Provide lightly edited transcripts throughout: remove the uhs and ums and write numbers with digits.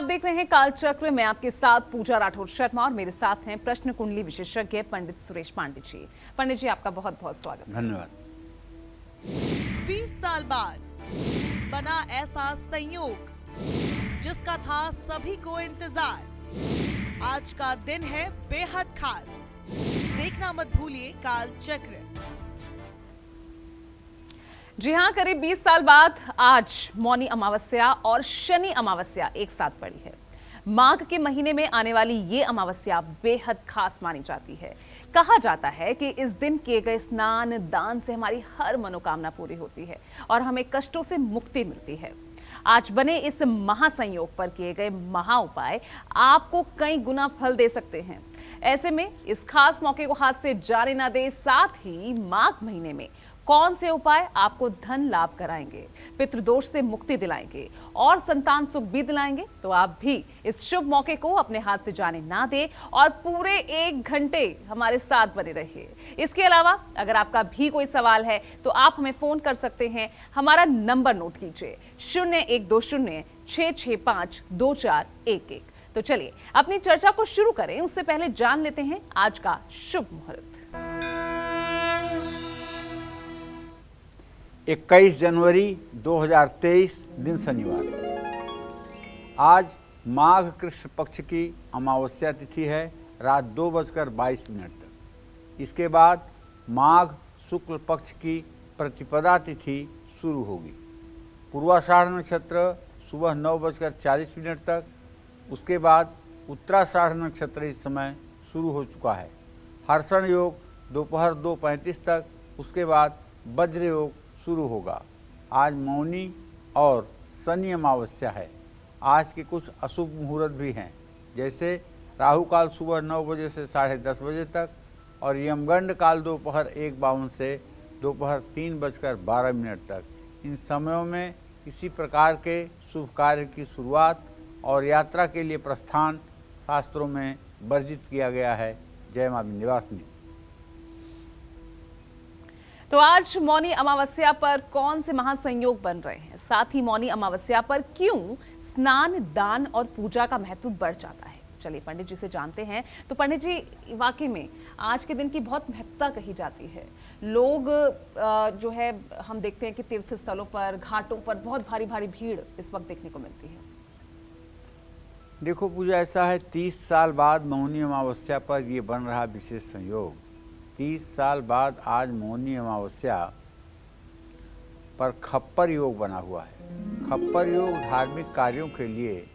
आप देख रहे हैं कालचक्र। मैं आपके साथ पूजा राठौर शर्मा और मेरे साथ हैं प्रश्न कुंडली विशेषज्ञ पंडित सुरेश पांडे जी। पंडित जी, आपका बहुत बहुत स्वागत। धन्यवाद। 20 साल बाद बना ऐसा संयोग जिसका था सभी को इंतजार। आज का दिन है बेहद खास। देखना मत भूलिए कालचक्र। जी हां, करीब 20 साल बाद आज मौनी अमावस्या और शनि अमावस्या एक साथ पड़ी है। माघ के महीने में आने वाली ये अमावस्या बेहद खास मानी जाती है। कहा जाता है कि इस दिन किए गए स्नान दान से हमारी हर मनोकामना पूरी होती है और हमें कष्टों से मुक्ति मिलती है। आज बने इस महासंयोग पर किए गए महा उपाय आपको कई गुना फल दे सकते हैं। ऐसे में इस खास मौके को हाथ से जाने ना दे। साथ ही माघ महीने में कौन से उपाय आपको धन लाभ कराएंगे, पितृदोष से मुक्ति दिलाएंगे और संतान सुख भी दिलाएंगे, तो आप भी इस शुभ मौके को अपने हाथ से जाने ना दें और पूरे 1 घंटे हमारे साथ बने रहिए। इसके अलावा अगर आपका भी कोई सवाल है तो आप हमें फोन कर सकते हैं। हमारा नंबर नोट कीजिए 0120 665 2411। तो चलिए अपनी चर्चा को शुरू करें। उससे पहले जान लेते हैं आज का शुभ मुहूर्त। 21 जनवरी 2023 दिन शनिवार। आज माघ कृष्ण पक्ष की अमावस्या तिथि है रात 2:22 तक। इसके बाद माघ शुक्ल पक्ष की प्रतिपदा तिथि शुरू होगी। पूर्वाषाढ़ नक्षत्र सुबह 9:40 तक, उसके बाद उत्तराषाढ़ नक्षत्र इस समय शुरू हो चुका है। हर्षण योग दोपहर 2:35 तक, उसके बाद वज्र योग शुरू होगा। आज मौनी और शनि अमावस्या है। आज के कुछ अशुभ मुहूर्त भी हैं, जैसे राहु काल सुबह 9 बजे से 10:30 बजे तक और यमगंड काल दोपहर 1:52 से दोपहर 3:12 तक। इन समयों में किसी प्रकार के शुभ कार्य की शुरुआत और यात्रा के लिए प्रस्थान शास्त्रों में वर्जित किया गया है। जय मां विंध्यवासिनी। तो आज मौनी अमावस्या पर कौन से महासंयोग बन रहे हैं, साथ ही मौनी अमावस्या पर क्यों स्नान दान और पूजा का महत्व बढ़ जाता है, चलिए पंडित जी से जानते हैं। तो पंडित जी, वाकई में आज के दिन की बहुत महत्ता कही जाती है। लोग जो है हम देखते हैं कि तीर्थ स्थलों पर, घाटों पर बहुत भारी भारी भीड़ इस वक्त देखने को मिलती है। देखो पूजा, ऐसा है 30 साल बाद मौनी अमावस्या पर ये बन रहा विशेष संयोग। 30 साल बाद आज मौनी अमावस्या पर खप्पर योग बना हुआ है। खप्पर योग धार्मिक कार्यों के लिए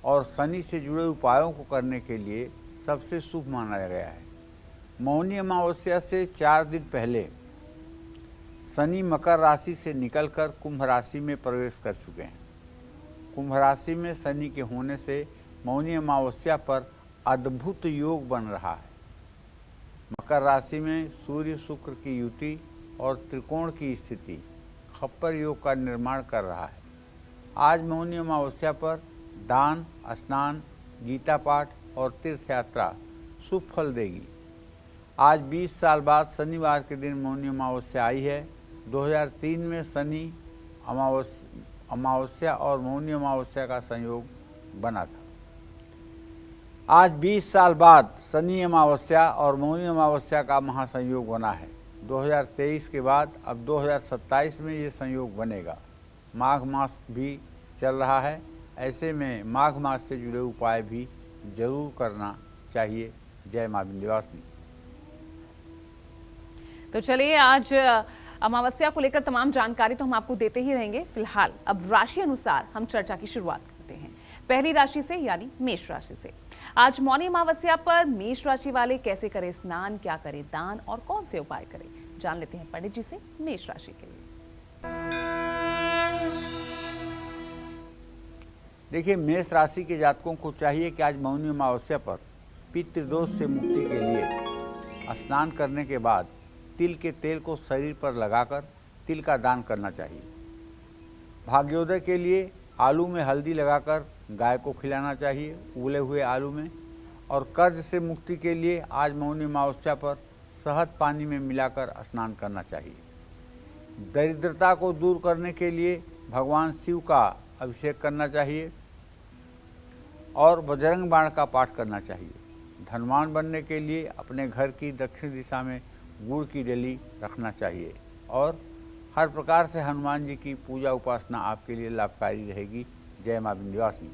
और शनि से जुड़े उपायों को करने के लिए सबसे शुभ माना गया है। मौनी अमावस्या से 4 दिन पहले शनि मकर राशि से निकलकर कुंभ राशि में प्रवेश कर चुके हैं। कुंभ राशि में शनि के होने से मौनी अमावस्या पर अद्भुत योग बन रहा है। मकर राशि में सूर्य शुक्र की युति और त्रिकोण की स्थिति खप्पर योग का निर्माण कर रहा है। आज मौनी अमावस्या पर दान, स्नान, गीता पाठ और तीर्थ यात्रा शुभ फल देगी। आज 20 साल बाद शनिवार के दिन मौनी अमावस्या आई है। 2003 में शनि अमावस्या और मौनी अमावस्या का संयोग बना था। आज 20 साल बाद शनि अमावस्या और मौनी अमावस्या का महासंयोग बना है। 2023 के बाद अब 2027 में ये संयोग बनेगा। माघ मास भी चल रहा है। ऐसे में माघ मास से जुड़े उपाय भी जरूर करना चाहिए। जय मां विंध्यवासिनी। तो चलिए, आज अमावस्या को लेकर तमाम जानकारी तो हम आपको देते ही रहेंगे। फिलहाल अब राशि अनुसार हम चर्चा की शुरुआत करते हैं। पहली राशि से, यानी मेष राशि से। आज मौनी अमावस्या पर मेष राशि वाले कैसे करें स्नान, क्या करें दान और कौन से उपाय करें, जान लेते हैं पंडित जी से मेष राशि के लिए। देखिए, मेष राशि के जातकों को चाहिए कि आज मौनी अमावस्या पर पितृदोष से मुक्ति के लिए स्नान करने के बाद तिल के तेल को शरीर पर लगाकर तिल का दान करना चाहिए। भाग्योदय के लिए आलू में हल्दी लगाकर गाय को खिलाना चाहिए, उबले हुए आलू में। और कर्ज से मुक्ति के लिए आज मौनी अमावस्या पर शहद पानी में मिलाकर स्नान करना चाहिए। दरिद्रता को दूर करने के लिए भगवान शिव का अभिषेक करना चाहिए। और बजरंग बाण का पाठ करना चाहिए। धनवान बनने के लिए अपने घर की दक्षिण दिशा में गुड़ की डली रखना चाहिए और हर प्रकार से हनुमान जी की पूजा उपासना आपके लिए लाभकारी रहेगी। जय मां विंध्यवासिनी।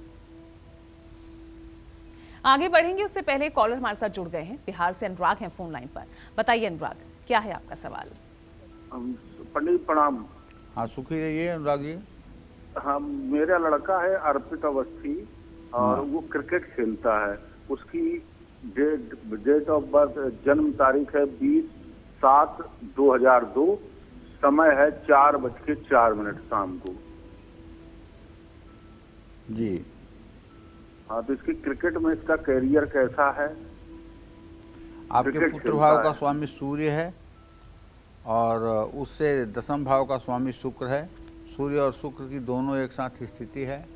आगे बढ़ेंगे उससे पहले कॉलर हमारे साथ जुड़ गए हैं। बिहार से अनुराग हैं फोन लाइन पर। बताइए अनुराग, क्या है आपका सवाल? पंडित प्रणाम। हाँ, सुखी रहिए अनुराग जी। हाँ, मेरा लड़का है अर्पित अवस्थी और वो क्रिकेट खेलता है। उसकी डेट ऑफ बर्थ जन्म तारीख है 20/7/2002। समय है 4:04 शाम को जी। हाँ, तो इसकी क्रिकेट में इसका कैरियर कैसा है? आपके क्रिकेट पुत्र खेलता भाव का है। स्वामी सूर्य है और उससे दसम भाव का स्वामी शुक्र है। सूर्य और शुक्र की दोनों एक साथ स्थिति है।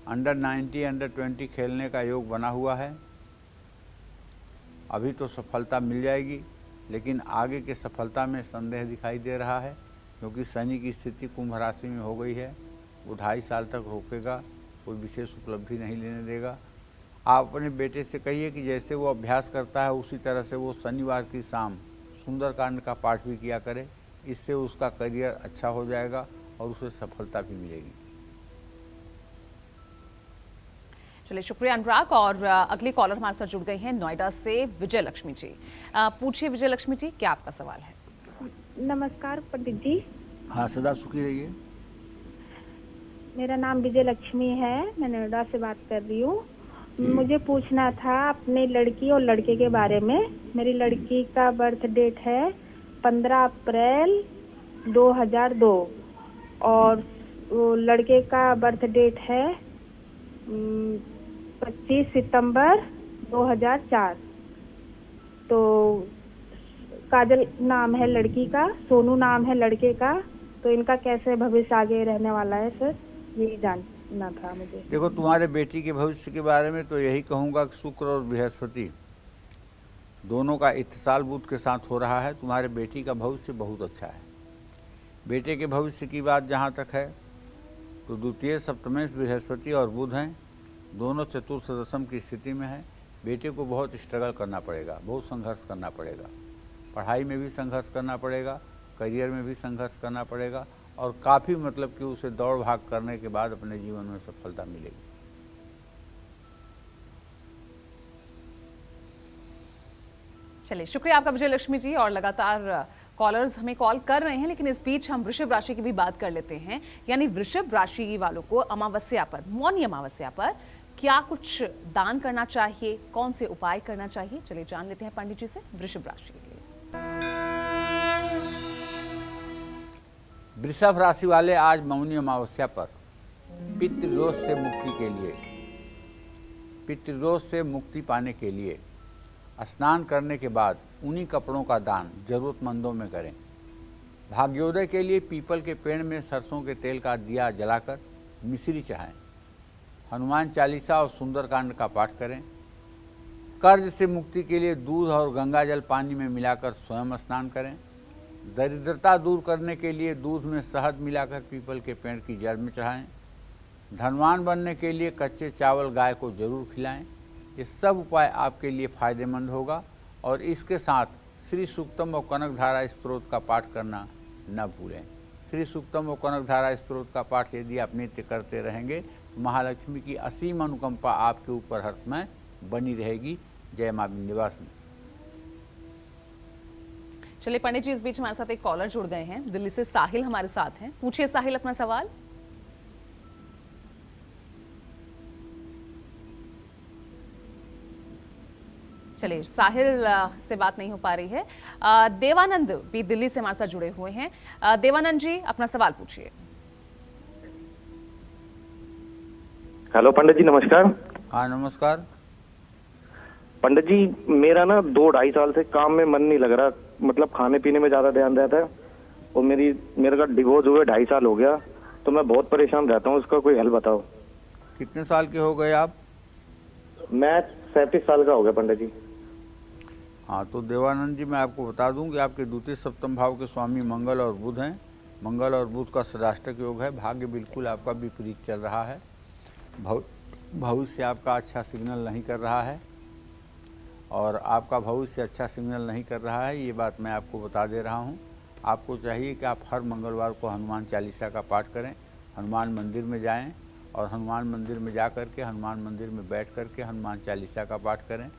अंडर 90 अंडर 20 खेलने का योग बना हुआ है। अभी तो सफलता मिल जाएगी, लेकिन आगे के सफलता में संदेह दिखाई दे रहा है, क्योंकि शनि की स्थिति कुंभ राशि में हो गई है। वो 2.5 साल तक रोकेगा, कोई विशेष उपलब्धि नहीं लेने देगा। आप अपने बेटे से कहिए कि जैसे वो अभ्यास करता है उसी तरह से वो शनिवार की शाम सुंदरकांड का पाठ भी किया करे। इससे उसका करियर अच्छा हो जाएगा और उसे सफलता भी मिलेगी। चलिए, शुक्रिया अनुराग। और अगली कॉलर हमारे साथ जुड़ गई हैं नोएडा से विजय लक्ष्मी जी। पूछिए विजय लक्ष्मी जी, क्या आपका सवाल है? नमस्कार पंडित जी। हाँ, सदा सुखी रहिए। मेरा नाम विजय लक्ष्मी है, मैं नोएडा से बात कर रही हूँ। मुझे पूछना था अपनी लड़की और लड़के के बारे में। मेरी लड़की का बर्थ डेट है 15 अप्रैल 2002 और वो लड़के का बर्थ डेट है 25 सितंबर 2004। तो काजल नाम है लड़की का, सोनू नाम है लड़के का। तो इनका कैसे भविष्य आगे रहने वाला है सर, यही जानना था मुझे। देखो, तुम्हारे बेटी के भविष्य के बारे में तो यही कहूँगा कि शुक्र और बृहस्पति दोनों का इत्तिसाल बुध के साथ हो रहा है। तुम्हारे बेटी का भविष्य बहुत अच्छा है। बेटे के भविष्य की बात जहाँ तक है तो द्वितीय सप्तमेश बृहस्पति और बुध हैं, दोनों चतुर्थ दशम की स्थिति में है। बेटे को बहुत स्ट्रगल करना पड़ेगा, बहुत संघर्ष करना पड़ेगा। पढ़ाई में भी संघर्ष करना पड़ेगा, करियर में भी संघर्ष करना पड़ेगा और काफ़ी मतलब कि उसे दौड़ भाग करने के बाद अपने जीवन में सफलता मिलेगी। चलिए, शुक्रिया आपका विजय लक्ष्मी जी। और लगातार कॉलर्स हमें कॉल कर रहे हैं, लेकिन इस बीच हम वृषभ राशि की भी बात कर लेते हैं। यानी वृषभ राशि वालों को अमावस्या पर, मौनी अमावस्या पर क्या कुछ दान करना चाहिए, कौन से उपाय करना चाहिए, चलिए जान लेते हैं पंडित जी से वृषभ राशि के लिए। वृषभ राशि वाले आज मौनी अमावस्या पर पितृदोष से मुक्ति के लिए, पितृदोष से मुक्ति पाने के लिए स्नान करने के बाद उन्हीं कपड़ों का दान जरूरतमंदों में करें। भाग्योदय के लिए पीपल के पेड़ में सरसों के तेल का दिया जलाकर मिश्री चढ़ाएं। हनुमान चालीसा और सुंदरकांड का पाठ करें। कर्ज से मुक्ति के लिए दूध और गंगाजल पानी में मिलाकर स्वयं स्नान करें। दरिद्रता दूर करने के लिए दूध में शहद मिलाकर पीपल के पेड़ की जड़ में चढ़ाएं। धनवान बनने के लिए कच्चे चावल गाय को जरूर खिलाएं। ये सब उपाय आपके लिए फायदेमंद होगा। और इसके साथ श्री सूक्तम और कनकधारा स्त्रोत का पाठ करना न भूलें। श्री सूक्तम और कनकधारा स्त्रोत का पाठ यदि आप नित्य करते रहेंगे तो महालक्ष्मी की असीम अनुकंपा आपके ऊपर हर समय बनी रहेगी। जय मां विंध्यवासिनी। चलिए पंडित जी, इस बीच हमारे साथ एक कॉलर जुड़ गए हैं। दिल्ली से साहिल हमारे साथ हैं। पूछिए साहिल अपना सवाल। चलिए, साहिल से बात नहीं हो पा रही है। देवानंद भी दिल्ली से हमारे साथ जुड़े हुए हैं। देवानंद जी, अपना सवाल पूछिए। हेलो पंडित जी, नमस्कार। हाँ, नमस्कार। पंडित जी, मेरा ना 2-2.5 साल से काम में मन नहीं लग रहा, मतलब खाने पीने में ज्यादा ध्यान रहता है और मेरे का डिवोर्स हुए 2.5 साल हो गया, तो मैं बहुत परेशान रहता हूँ। उसका कोई हल बताओ। कितने साल के हो गए आप? मैं 37 साल का हो गया पंडित जी। हाँ, तो देवानंद जी, मैं आपको बता दूं कि आपके द्वितीय सप्तम भाव के स्वामी मंगल और बुध हैं। मंगल और बुध का सदाष्टक योग है। भाग्य बिल्कुल आपका विपरीत चल रहा है। भविष्य आपका अच्छा सिग्नल नहीं कर रहा है और आपका भविष्य अच्छा सिग्नल नहीं कर रहा है, ये बात मैं आपको बता दे रहा हूँ। आपको चाहिए कि आप हर मंगलवार को हनुमान चालीसा का पाठ करें, हनुमान मंदिर में जाएं और हनुमान मंदिर में जा कर के हनुमान मंदिर में बैठ कर के हनुमान चालीसा का पाठ करें।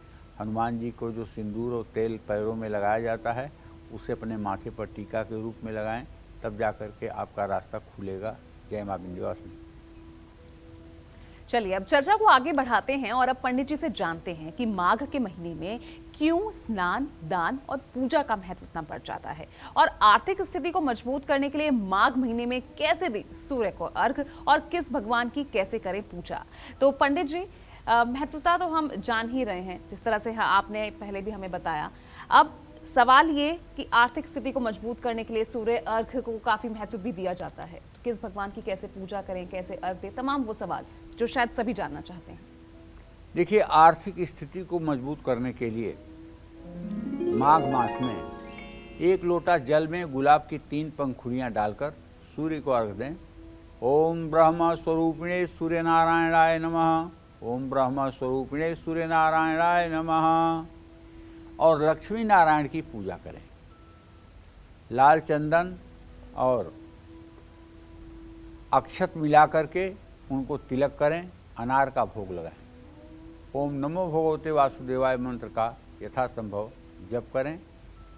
हनुमान जी को जो सिंदूर और तेल पैरों में लगाया जाता है उसे अपने माथे पर टीका के रूप में लगाएं, तब जा कर के आपका रास्ता खुलेगा। जय मां विंध्यवासिनी। चलिए अब चर्चा को आगे बढ़ाते हैं और अब पंडित जी से जानते हैं कि माघ के महीने में क्यों स्नान, दान और पूजा का महत्व इतना बढ़ जाता है और आर्थिक स्थिति को मजबूत करने के लिए माघ महीने में कैसे दें सूर्य को अर्घ और किस भगवान की कैसे करें पूजा। तो पंडित जी, महत्वता तो हम जान ही रहे हैं, जिस तरह से आपने पहले भी हमें बताया। अब सवाल ये कि आर्थिक स्थिति को मजबूत करने के लिए सूर्य अर्घ को काफी महत्व भी दिया जाता है, तो किस भगवान की कैसे पूजा करें, कैसे अर्घ दें, तमाम वो सवाल जो शायद सभी जानना चाहते हैं। देखिए, आर्थिक स्थिति को मजबूत करने के लिए माघ मास में 1 लोटा जल में गुलाब की 3 पंखुड़ियां डालकर सूर्य को अर्घ दें। ओम ब्रह्म स्वरूपिणे सूर्य नारायणाय नमः, ओम ब्रह्म स्वरूपिणे सूर्य नारायणाय नमः। और लक्ष्मी नारायण की पूजा करें। लाल चंदन और अक्षत मिला करके उनको तिलक करें, अनार का भोग लगाएं। ओम नमो भगवते वासुदेवाय मंत्र का यथासंभव जप करें।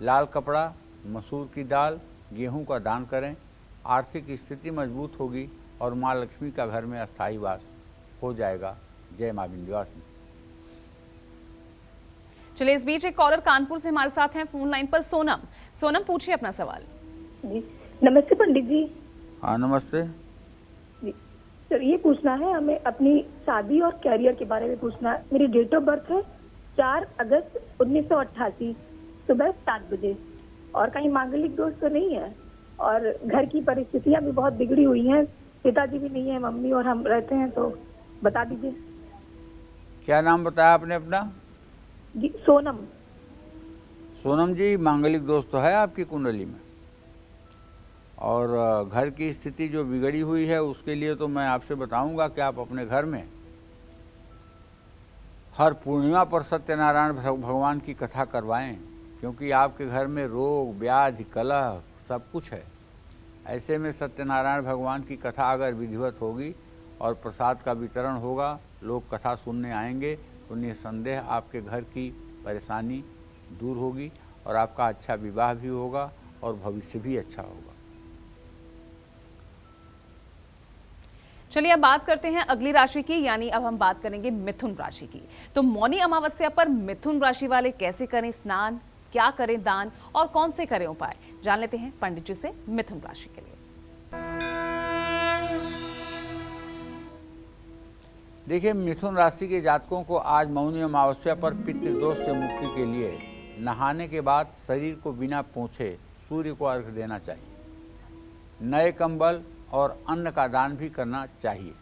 लाल कपड़ा, मसूर की दाल, गेहूं का दान करें। आर्थिक स्थिति मजबूत होगी और माँ लक्ष्मी का घर में अस्थायी वास हो जाएगा। जय मां विंध्यवासिनी। चलिए, इस बीच एक कॉलर कानपुर से हमारे साथ हैं फोन लाइन पर। सोनम पूछिए अपना सवाल। जी नमस्ते पंडित जी। हाँ नमस्ते जी सर, ये पूछना है हमें अपनी शादी और कैरियर के बारे में पूछना है। मेरी डेट ऑफ बर्थ है 4 अगस्त 1988 सुबह 7 बजे और कहीं मांगलिक दोष तो नहीं है और घर की परिस्थितियां भी बहुत बिगड़ी हुई हैं। पिताजी भी नहीं है, मम्मी और हम रहते हैं, तो बता दीजिए। क्या नाम बताया आपने अपना? जी सोनम। सोनम जी, मांगलिक दोष तो है आपकी कुंडली में और घर की स्थिति जो बिगड़ी हुई है उसके लिए तो मैं आपसे बताऊंगा कि आप अपने घर में हर पूर्णिमा पर सत्यनारायण भगवान की कथा करवाएं, क्योंकि आपके घर में रोग, व्याधि, कलह सब कुछ है। ऐसे में सत्यनारायण भगवान की कथा अगर विधिवत होगी और प्रसाद का वितरण होगा, लोग कथा सुनने आएंगे, तो निसंदेह आपके घर की परेशानी दूर होगी और आपका अच्छा विवाह भी होगा और भविष्य भी अच्छा होगा। चलिए अब बात करते हैं अगली राशि की, यानी अब हम बात करेंगे मिथुन राशि की। तो मौनी अमावस्या पर मिथुन राशि वाले कैसे करें स्नान, क्या करें दान और कौन से करें उपाय, जान लेते हैं पंडित जी से मिथुन राशि के लिए। देखिए, मिथुन राशि के जातकों को आज मौनी अमावस्या पर पितृदोष से मुक्ति के लिए नहाने के बाद शरीर को बिना पोंछे सूर्य को अर्घ देना चाहिए। नए कंबल और अन्न का दान भी करना चाहिए।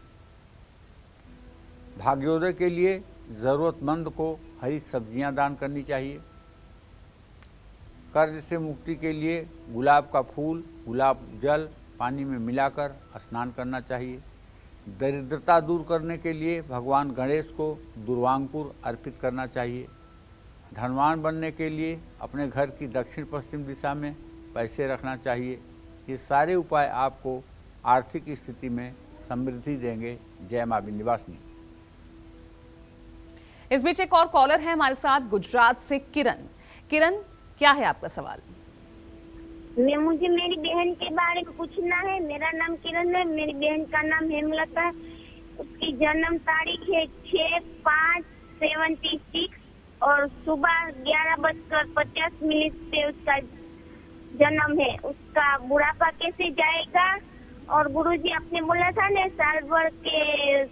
भाग्योदय के लिए ज़रूरतमंद को हरी सब्जियां दान करनी चाहिए। कर्ज से मुक्ति के लिए गुलाब का फूल, गुलाब जल पानी में मिलाकर स्नान करना चाहिए। दरिद्रता दूर करने के लिए भगवान गणेश को दुर्वांकुर अर्पित करना चाहिए। धनवान बनने के लिए अपने घर की दक्षिण पश्चिम दिशा में पैसे रखना चाहिए। ये सारे उपाय आपको आर्थिक स्थिति में समृद्धि देंगे। जय मां विंध्यवासिनी। इस बीच एक और कॉलर है हमारे साथ गुजरात से किरण, क्या है आपका सवाल? मुझे मेरी बहन के बारे में पूछना है। मेरा नाम किरण है, मेरी बहन का नाम हेमलता है। उसकी जन्म तारीख है 6/5/76 और सुबह 11:50 पे उसका जन्म है। उसका बुढ़ापा कैसे जाएगा? और गुरुजी आपने बोला था ना साल भर के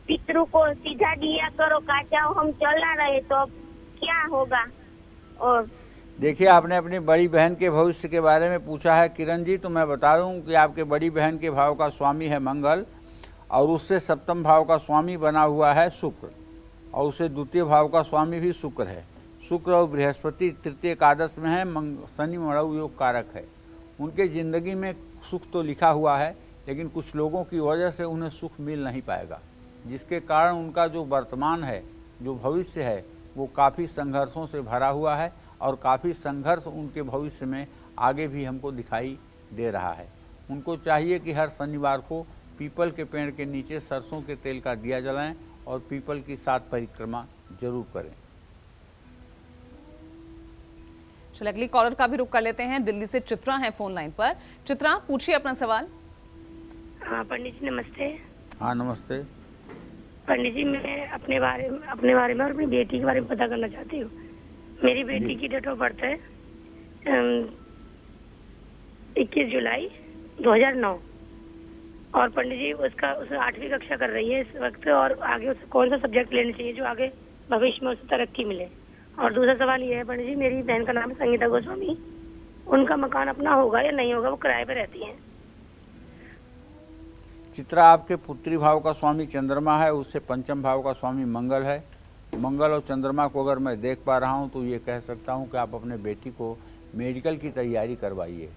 पितरों को सीधा दिया करो, काचाओ हम चला रहे, तो अब क्या होगा? और देखिए, आपने अपनी बड़ी बहन के भविष्य के बारे में पूछा है किरण जी, तो मैं बता दूं कि आपके बड़ी बहन के भाव का स्वामी है मंगल और उससे सप्तम भाव का स्वामी बना हुआ है शुक्र और उससे द्वितीय भाव का स्वामी भी शुक्र है। शुक्र और बृहस्पति तृतीय एकादश में है, शनि मणु योग कारक है। उनके ज़िंदगी में सुख तो लिखा हुआ है, लेकिन कुछ लोगों की वजह से उन्हें सुख मिल नहीं पाएगा। जिसके कारण उनका जो वर्तमान है, जो भविष्य है, वो काफ़ी संघर्षों से भरा हुआ है और काफ़ी संघर्ष उनके भविष्य में आगे भी हमको दिखाई दे रहा है। उनको चाहिए कि हर शनिवार को पीपल के पेड़ के नीचे सरसों के तेल का दिया जलाएं और पीपल की 7 परिक्रमा जरूर करें। चलिए अगली कॉलर का भी रुख कर लेते हैं। दिल्ली से चित्रा है फोन लाइन पर। चित्रा, पूछिए अपना सवाल। हाँ पंडित जी नमस्ते। हाँ नमस्ते। पंडित जी मैं अपने बारे में और अपनी बेटी के बारे में पता करना चाहती हूँ। मेरी बेटी की डेट ऑफ बर्थ है 21 जुलाई 2009 और पंडित जी उसे 8वीं कक्षा कर रही है इस वक्त, और आगे उसे कौन सा सब्जेक्ट लेना चाहिए जो आगे भविष्य में उसे तरक्की मिले। और दूसरा सवाल ये है पंडित जी, मेरी बहन का नाम है संगीता गोस्वामी, उनका मकान अपना होगा या नहीं होगा, वो किराए पे रहती हैं। चित्रा, आपके पुत्री भाव का स्वामी चंद्रमा है, उससे पंचम भाव का स्वामी मंगल है। मंगल और चंद्रमा को अगर मैं देख पा रहा हूँ तो ये कह सकता हूँ कि आप अपने बेटी को मेडिकल की तैयारी करवाइए।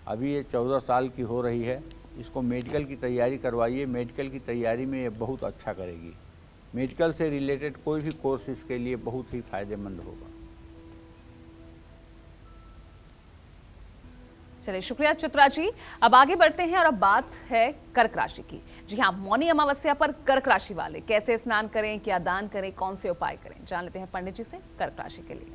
अभी ये 14 साल की हो रही है, इसको मेडिकल की तैयारी करवाइए। मेडिकल की तैयारी में ये बहुत अच्छा करेगी। मेडिकल से रिलेटेड कोई भी कोर्स इसके लिए बहुत ही फायदेमंद होगा। चलिए शुक्रिया चित्रा जी। अब आगे बढ़ते हैं और अब बात है कर्क राशि की। जी हाँ, मौनी अमावस्या पर कर्क राशि वाले कैसे स्नान करें, क्या दान करें, कौन से उपाय करें, जान लेते हैं पंडित जी से कर्क राशि के लिए।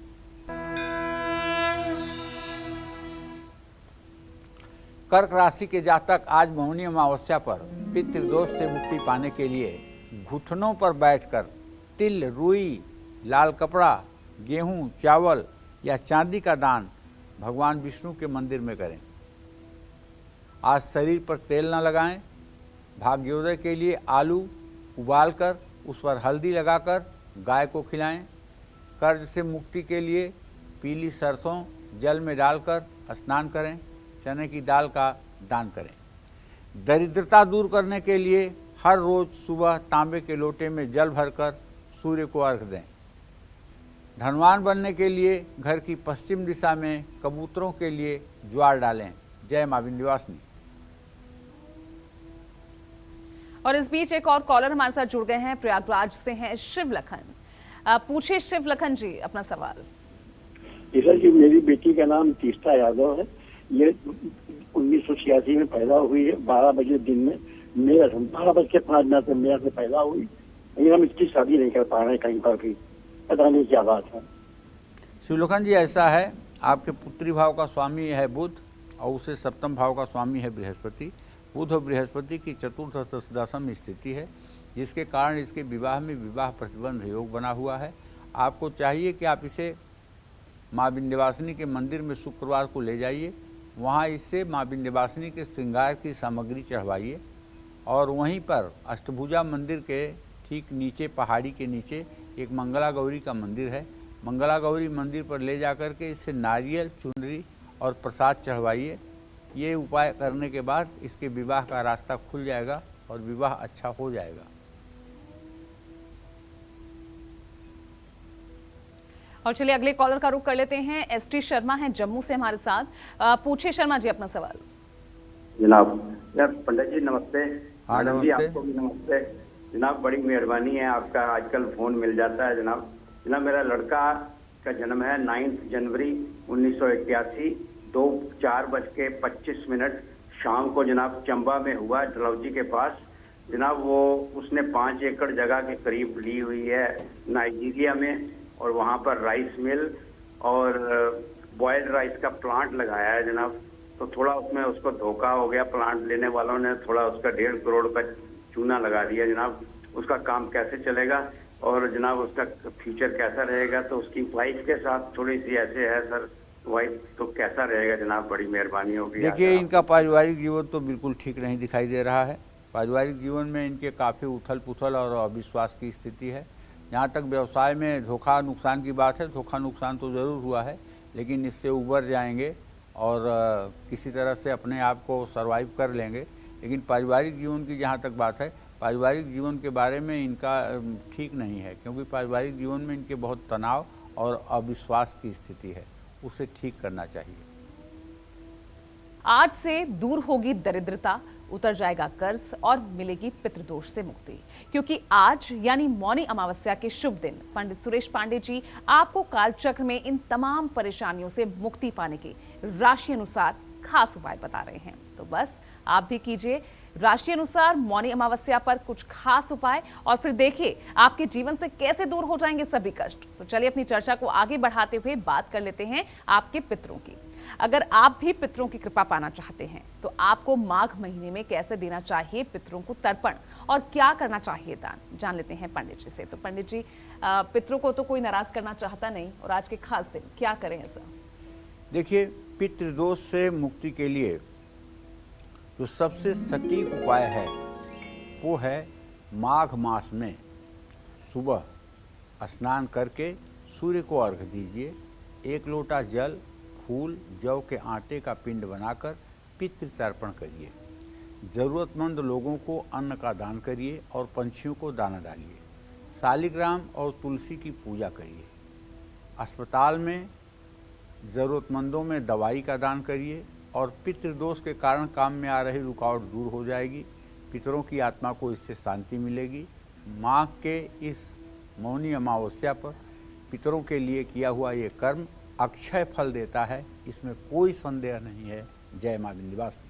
कर्क राशि के जातक आज मौनी अमावस्या पर पितृदोष से मुक्ति पाने के लिए घुटनों पर बैठकर तिल, रुई, लाल कपड़ा, गेहूं, चावल या चांदी का दान भगवान विष्णु के मंदिर में करें। आज शरीर पर तेल न लगाएं। भाग्योदय के लिए आलू उबालकर उस पर हल्दी लगाकर गाय को खिलाएं। कर्ज से मुक्ति के लिए पीली सरसों जल में डालकर स्नान करें। चने की दाल का दान करें। दरिद्रता दूर करने के लिए हर रोज सुबह तांबे के लोटे में जल भरकर सूर्य को अर्घ दें। धनवान बनने के लिए घर की पश्चिम दिशा में कबूतरों के लिए ज्वार डालें। जय मां विंध्यवासिनी। और इस बीच एक और कॉलर हमारे साथ जुड़ गए हैं, प्रयागराज से हैं शिवलखन। पूछिए शिवलखन जी अपना सवाल। सर जी, मेरी बेटी का नाम तीस्ता यादव है। ये 1986 में पैदा हुई है, 12 बजे दिन में। मेरा 12:05 मेरा से पैदा हुई, लेकिन हम इसकी शादी नहीं कर पा रहे हैं कहीं पर भी, पता नहीं क्या बात है। शिवलखन जी, ऐसा है, आपके पुत्री भाव का स्वामी है बुध और उसे सप्तम भाव का स्वामी है बृहस्पति। बुध और बृहस्पति की चतुर्थ दशम स्थिति है, जिसके कारण इसके विवाह में विवाह प्रतिबंध योग बना हुआ है। आपको चाहिए कि आप इसे माँ विंध्यवासिनी के मंदिर में शुक्रवार को ले जाइए। वहाँ इससे माँ विंध्यवासिनी के श्रृंगार की सामग्री चढ़वाइए और वहीं पर अष्टभुजा मंदिर के ठीक नीचे, पहाड़ी के नीचे एक मंगला गौरी का मंदिर है। मंगला गौरी मंदिर पर ले जाकर के इससे नारियल, चुनरी और प्रसाद चढ़वाइए। ये उपाय करने के बाद इसके विवाह का रास्ता खुल जाएगा और विवाह अच्छा हो जाएगा। और चलिए अगले कॉलर का रुख कर लेते हैं। एसटी शर्मा हैं जम्मू से हमारे साथ। पूछिए शर्मा जी अपना सवाल। जनाब पंडित जी नमस्ते। हाँ मैडम जी नमस्ते। आपको भी नमस्ते जनाब, बड़ी मेहरबानी है आपका, आजकल फोन मिल जाता है जनाब। मेरा लड़का का जन्म है 9 जनवरी 1981, 4:25 शाम को जनाब चंबा में हुआ, डलहौजी के पास। जनाब वो उसने 5 एकड़ जगह के करीब ली हुई है नाइजीरिया में, और वहाँ पर राइस मिल और बॉयल्ड राइस का प्लांट लगाया है जनाब। तो थोड़ा उसमें उसको धोखा हो गया, प्लांट लेने वालों ने थोड़ा उसका 1.5 करोड़ का चूना लगा दिया जनाब। उसका काम कैसे चलेगा और जनाब उसका फ्यूचर कैसा रहेगा? तो उसकी वाइफ के साथ थोड़ी सी ऐसे है सर, वाइफ तो कैसा रहेगा जनाब? बड़ी मेहरबानी होगी। देखिए, इनका पारिवारिक जीवन तो बिल्कुल ठीक नहीं दिखाई दे रहा है। पारिवारिक जीवन में इनके काफ़ी उथल पुथल और अविश्वास की स्थिति है। जहाँ तक व्यवसाय में धोखा नुकसान की बात है, धोखा नुकसान तो ज़रूर हुआ है, लेकिन इससे उबर जाएंगे और किसी तरह से अपने आप को सर्वाइव कर लेंगे। लेकिन पारिवारिक जीवन की जहाँ तक बात है, पारिवारिक जीवन के बारे में इनका ठीक नहीं है, क्योंकि पारिवारिक जीवन में इनके बहुत तनाव और अविश्वास की स्थिति है, उसे ठीक करना चाहिए। आज से दूर होगी दरिद्रता, उतर जाएगा कर्ज और मिलेगी पितृदोष से मुक्ति। क्योंकि आज यानी मौनी अमावस्या के शुभ दिन पंडित सुरेश पांडे जी आपको कालचक्र में इन तमाम परेशानियों से मुक्ति पाने के राशि अनुसार खास उपाय बता रहे हैं। तो बस आप भी कीजिए राशि अनुसार मौनी अमावस्या पर कुछ खास उपाय और फिर देखिए आपके जीवन से कैसे दूर हो जाएंगे सभी कष्ट। तो चलिए अपनी चर्चा को आगे बढ़ाते हुए बात कर लेते हैं आपके पितरों की। अगर आप भी पितरों की कृपा पाना चाहते हैं तो आपको माघ महीने में कैसे देना चाहिए पितरों को तर्पण और क्या करना चाहिए दान, जान लेते हैं पंडित जी से। तो पंडित जी, पितरों को तो कोई नाराज करना चाहता नहीं और आज के खास दिन क्या करें ऐसा? देखिए, पितृदोष से मुक्ति के लिए जो सबसे सटीक उपाय है वो है माघ मास में सुबह स्नान करके सूर्य को अर्घ दीजिए। 1 लोटा जल, फूल, जौ के आटे का पिंड बनाकर पितृ तर्पण करिए। ज़रूरतमंद लोगों को अन्न का दान करिए और पंछियों को दाना डालिए। शालिग्राम और तुलसी की पूजा करिए। अस्पताल में ज़रूरतमंदों में दवाई का दान करिए और पितृदोष के कारण काम में आ रही रुकावट दूर हो जाएगी। पितरों की आत्मा को इससे शांति मिलेगी। माघ के इस मौनी अमावस्या पर पितरों के लिए किया हुआ ये कर्म अक्षय फल देता है, इसमें कोई संदेह नहीं है। जय मां विंध्यवासिनी।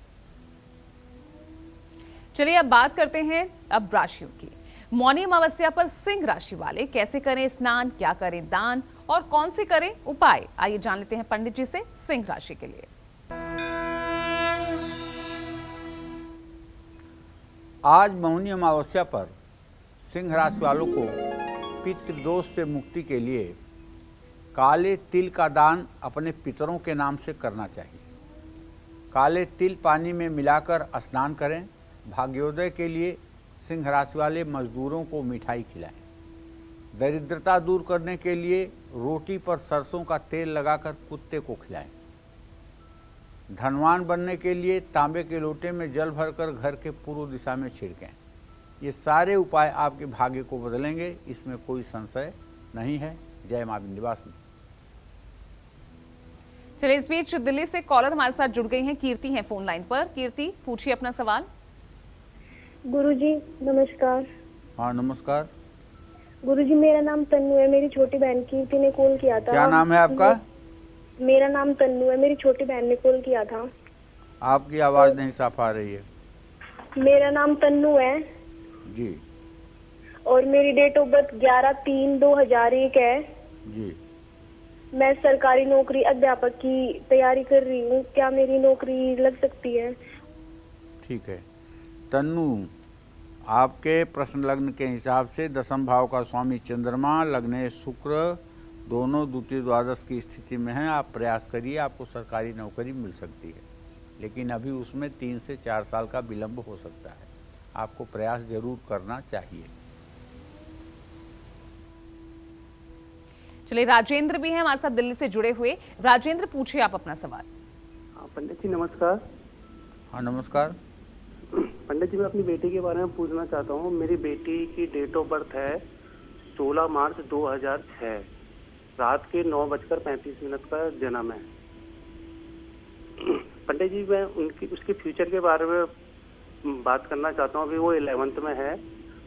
चलिए अब बात करते हैं अब राशियों की। मौनी अमावस्या पर सिंह राशि वाले कैसे करें स्नान, क्या करें दान और कौन से करें उपाय, आइए जान लेते हैं पंडित जी से सिंह राशि के लिए। आज मौनी अमावस्या पर सिंह राशि वालों को पितृदोष से मुक्ति के लिए काले तिल का दान अपने पितरों के नाम से करना चाहिए। काले तिल पानी में मिलाकर स्नान करें। भाग्योदय के लिए सिंह राशि वाले मजदूरों को मिठाई खिलाएं। दरिद्रता दूर करने के लिए रोटी पर सरसों का तेल लगाकर कुत्ते को खिलाएं। धनवान बनने के लिए तांबे के लोटे में जल भरकर घर के पूर्व दिशा में छिड़कें। ये सारे उपाय आपके भाग्य को बदलेंगे, इसमें कोई संशय नहीं है। जय मां विंध्यवासिनी। चलिए इस बीच दिल्ली से कॉलर हमारे साथ जुड़ गई हैं, कीर्ति हैं फोन लाइन पर। कीर्ति, पूछिए अपना सवाल। गुरुजी नमस्कार। हाँ नमस्कार। गुरुजी मेरा नाम तन्नू है, मेरी छोटी बहन कीर्ति ने कॉल किया था। क्या नाम है आपका? मेरा नाम तन्नू है, मेरी छोटी बहन ने कॉल किया था। आपकी आवाज नहीं साफ आ रही है। मेरा नाम तन्नू है जी। और मेरी डेट ऑफ बर्थ 11/3/2001 है जी। मैं सरकारी नौकरी अध्यापक की तैयारी कर रही हूँ, क्या मेरी नौकरी लग सकती है? ठीक है तन्नू, आपके प्रश्न लग्न के हिसाब से दशम भाव का स्वामी चंद्रमा, लग्न शुक्र दोनों द्वितीय द्वादश की स्थिति में हैं। आप प्रयास करिए, आपको सरकारी नौकरी मिल सकती है, लेकिन अभी उसमें 3 से 4 साल का विलंब हो सकता है। आपको प्रयास जरूर करना चाहिए। चलिए राजेंद्र भी हैं हमारे साथ दिल्ली से जुड़े हुए। राजेंद्र, पूछिए आप अपना सवाल। पंडित जी नमस्कार। हाँ नमस्कार। पंडित जी मैं अपनी बेटी के बारे में पूछना चाहता हूँ। मेरी बेटी की डेट ऑफ बर्थ है 16 मार्च 2006, रात के 9:35 का जन्म है। पंडित जी मैं उसके फ्यूचर के बारे में बात करना चाहता हूँ। अभी वो 11th में है,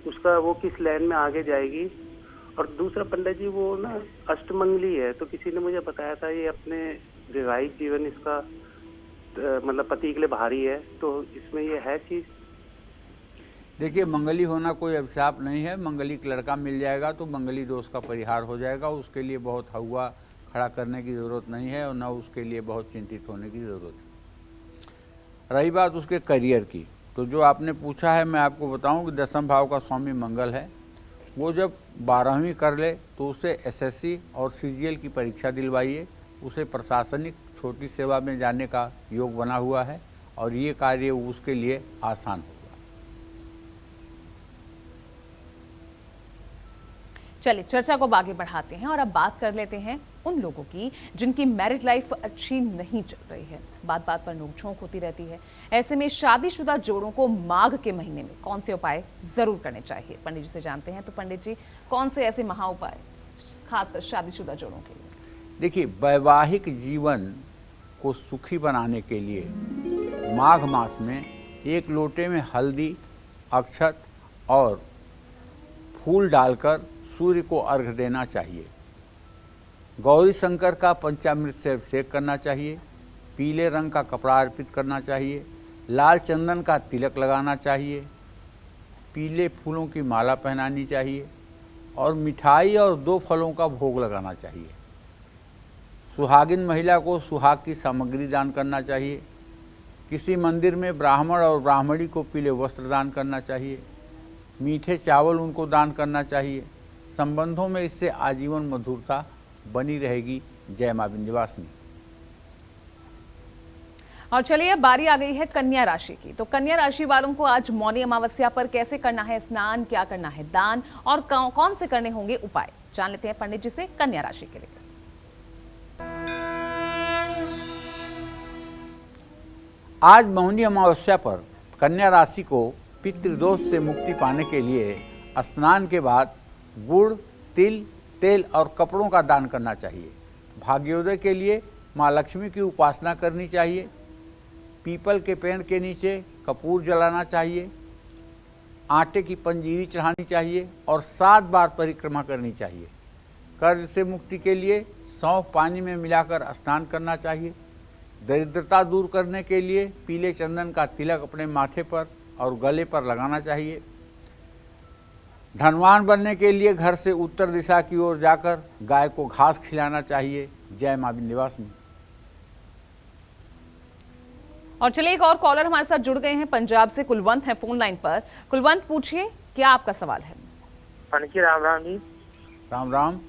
उसका वो किस लाइन में आगे जाएगी। और दूसरा पंडित जी वो ना अष्टमंगली है, तो किसी ने मुझे बताया था ये अपने वैवाहिक जीवन इसका मतलब पति के लिए भारी है, तो इसमें ये है चीज? देखिए, मंगली होना कोई अभिशाप नहीं है। मंगली का लड़का मिल जाएगा तो मंगली दोष का परिहार हो जाएगा। उसके लिए बहुत हवा खड़ा करने की ज़रूरत नहीं है और न उसके लिए बहुत चिंतित होने की ज़रूरत है। रही बात उसके करियर की, तो जो आपने पूछा है मैं आपको बताऊं कि दशम भाव का स्वामी मंगल है। वो जब 12वीं कर ले तो उसे एसएससी और सीजीएल की परीक्षा दिलवाइए। उसे प्रशासनिक छोटी सेवा में जाने का योग बना हुआ है और ये कार्य उसके लिए आसान होगा। चलिए चर्चा को आगे बढ़ाते हैं और अब बात कर लेते हैं उन लोगों की जिनकी मैरिड लाइफ अच्छी नहीं चल रही है, बात बात पर नोकझोंक होती रहती है। ऐसे में शादीशुदा जोड़ों को माघ के महीने में कौन से उपाय जरूर करने चाहिए, पंडित जी से जानते हैं। तो पंडित जी, कौन से ऐसे महा उपाय खासकर शादीशुदा जोड़ों के लिए? देखिए, वैवाहिक जीवन को सुखी बनाने के लिए माघ मास में एक लोटे में हल्दी, अक्षत और फूल डालकर सूर्य को अर्घ्य देना चाहिए। गौरी शंकर का पंचामृत से अभिषेक करना चाहिए। पीले रंग का कपड़ा अर्पित करना चाहिए। लाल चंदन का तिलक लगाना चाहिए। पीले फूलों की माला पहनानी चाहिए और मिठाई और 2 फलों का भोग लगाना चाहिए। सुहागिन महिला को सुहाग की सामग्री दान करना चाहिए। किसी मंदिर में ब्राह्मण और ब्राह्मणी को पीले वस्त्र दान करना चाहिए। मीठे चावल उनको दान करना चाहिए। संबंधों में इससे आजीवन मधुरता बनी रहेगी। जय मां विंध्यवासिनी। और चलिए अब बारी आ गई है कन्या राशि की। तो कन्या राशि वालों को आज मौनी अमावस्या पर कैसे करना है स्नान, क्या करना है दान और कौन से करने होंगे उपाय, जान लेते हैं पंडित जी से कन्या राशि के लिए। आज मौनी अमावस्या पर कन्या राशि को पितृदोष से मुक्ति पाने के लिए स्नान के बाद गुड़, तिल, तेल और कपड़ों का दान करना चाहिए। भाग्योदय के लिए माँ लक्ष्मी की उपासना करनी चाहिए। पीपल के पेड़ के नीचे कपूर जलाना चाहिए। आटे की पंजीरी चढ़ानी चाहिए और 7 बार परिक्रमा करनी चाहिए। कर्ज से मुक्ति के लिए सौंफ पानी में मिलाकर स्नान करना चाहिए। दरिद्रता दूर करने के लिए पीले चंदन का तिलक अपने माथे पर और गले पर लगाना चाहिए। धनवान बनने के लिए घर से उत्तर दिशा की ओर जाकर गाय को घास खिलाना चाहिए। जय मां विंध्यवासिनी। और चलिए एक और कॉलर हमारे साथ जुड़ गए हैं पंजाब से, कुलवंत हैं फोन लाइन पर। कुलवंत पूछिए क्या आपका सवाल है। हाँ जी, राम राम जी। राम राम।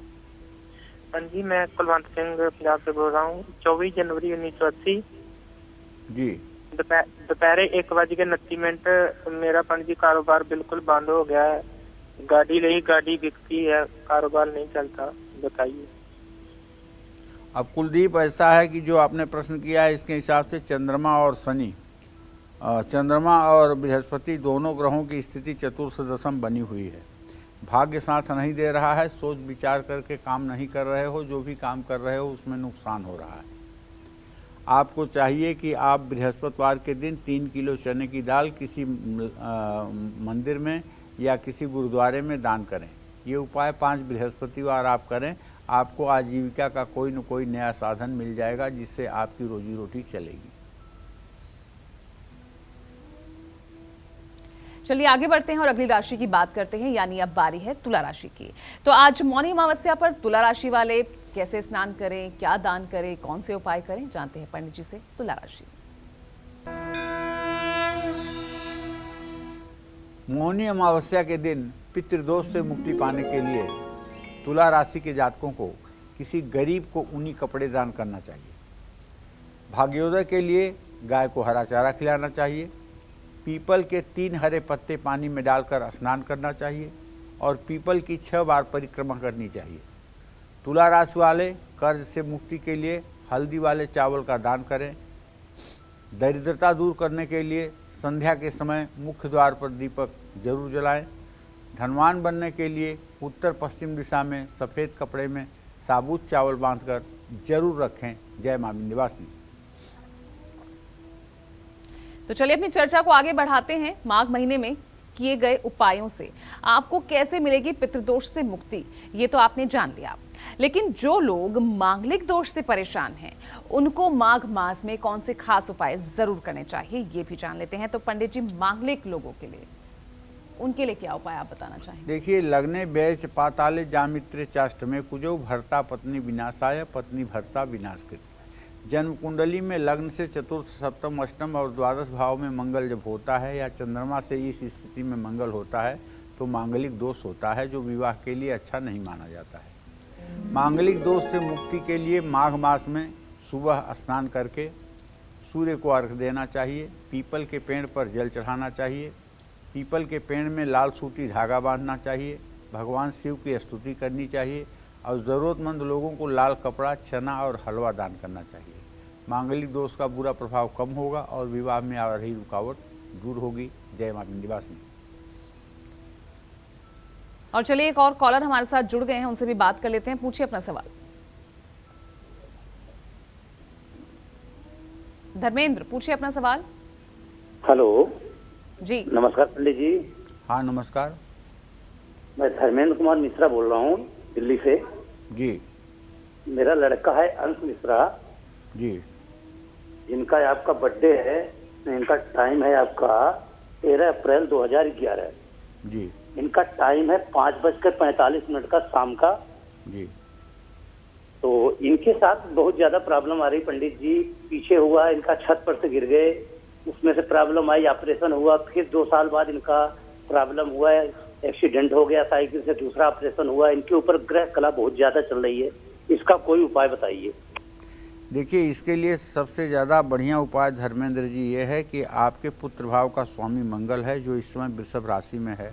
हाँ जी, मैं कुलवंत सिंह पंजाब से बोल रहा हूँ। 24 जनवरी 1980 जी दोपहर 1:29 मेरा पंडित जी कारोबार बिल्कुल बंद हो गया है। गाड़ी बिकती है, कारोबार नहीं चलता, बताइए। अब कुलदीप, ऐसा है कि जो आपने प्रश्न किया है इसके हिसाब से चंद्रमा और शनि, चंद्रमा और बृहस्पति दोनों ग्रहों की स्थिति चतुर्थ दशम बनी हुई है। भाग्य साथ नहीं दे रहा है। सोच विचार करके काम नहीं कर रहे हो। जो भी काम कर रहे हो उसमें नुकसान हो रहा है। आपको चाहिए कि आप बृहस्पतिवार के दिन 3 किलो चने की दाल किसी मंदिर में या किसी गुरुद्वारे में दान करें। ये उपाय 5 बृहस्पतिवार आप करें। आपको आजीविका का कोई न कोई नया साधन मिल जाएगा जिससे आपकी रोजी रोटी चलेगी। चलिए आगे बढ़ते हैं और अगली राशि की बात करते हैं, यानी अब बारी है तुला राशि की। तो आज मौनी अमावस्या पर तुला राशि वाले कैसे स्नान करें, क्या दान करें, कौन से उपाय करें, जानते हैं पंडित जी से तुला राशि। मौनी अमावस्या के दिन पितृदोष से मुक्ति पाने के लिए तुला राशि के जातकों को किसी गरीब को ऊनी कपड़े दान करना चाहिए। भाग्योदय के लिए गाय को हरा चारा खिलाना चाहिए। पीपल के 3 हरे पत्ते पानी में डालकर स्नान करना चाहिए और पीपल की 6 बार परिक्रमा करनी चाहिए। तुला राशि वाले कर्ज से मुक्ति के लिए हल्दी वाले चावल का दान करें। दरिद्रता दूर करने के लिए संध्या के समय मुख्य द्वार पर दीपक जरूर जलाएं। धनवान बनने के लिए उत्तर पश्चिम दिशा में सफ़ेद कपड़े में साबुत चावल बांधकर जरूर रखें। जय मां विंध्यवासिनी। तो चलिए अपनी चर्चा को आगे बढ़ाते हैं। माघ महीने में किए गए उपायों से आपको कैसे मिलेगी पितृदोष से मुक्ति, ये तो आपने जान लिया। लेकिन जो लोग मांगलिक दोष से परेशान हैं उनको माघ मास में कौन से खास उपाय जरूर करने चाहिए, ये भी जान लेते हैं। तो पंडित जी, मांगलिक लोगों के लिए उनके लिए क्या उपाय आप बताना चाहेंगे। देखिए, लग्ने व्यय पाताले जामित्रे चाष्टमे कुजो भर्ता पत्नी विनाशाय पत्नी भर्ता विनाशकृत। जन्म कुंडली में लग्न से चतुर्थ, सप्तम, अष्टम और द्वादश भाव में मंगल जब होता है या चंद्रमा से इस स्थिति में मंगल होता है तो मांगलिक दोष होता है, जो विवाह के लिए अच्छा नहीं माना जाता है। मांगलिक दोष से मुक्ति के लिए माघ मास में सुबह स्नान करके सूर्य को अर्घ्य देना चाहिए। पीपल के पेड़ पर जल चढ़ाना चाहिए। पीपल के पेड़ में लाल सूती धागा बांधना चाहिए। भगवान शिव की स्तुति करनी चाहिए और ज़रूरतमंद लोगों को लाल कपड़ा, चना और हलवा दान करना चाहिए। मांगलिक दोष का बुरा प्रभाव कम होगा और विवाह में आ रही रुकावट दूर होगी। जय मां विंध्यवासिनी। और चलिए एक और कॉलर हमारे साथ जुड़ गए हैं, उनसे भी बात कर लेते हैं। पूछिए अपना सवाल। धर्मेंद्र, पूछिए अपना सवाल। हेलो। जी नमस्कार पंडित जी। हाँ नमस्कार। मैं धर्मेंद्र कुमार मिश्रा बोल रहा हूँ दिल्ली से। जी। मेरा लड़का है अंश मिश्रा जी। जिनका आपका बर्थडे है। इनका टाइम है आपका 13 अप्रैल 2011। जी। इनका टाइम है 5:45 का शाम का। जी। तो इनके साथ बहुत ज्यादा प्रॉब्लम आ रही पंडित जी। पीछे हुआ, इनका छत पर से गिर गए, उसमें से प्रॉब्लम आई, ऑपरेशन हुआ। फिर 2 साल बाद इनका प्रॉब्लम हुआ है, एक्सीडेंट हो गया साइकिल से, दूसरा ऑपरेशन हुआ। इनके ऊपर ग्रह कला बहुत ज्यादा चल रही है, इसका कोई उपाय बताइए। देखिए, इसके लिए सबसे ज़्यादा बढ़िया उपाय धर्मेंद्र जी ये है कि आपके पुत्र भाव का स्वामी मंगल है जो इस समय वृषभ राशि में है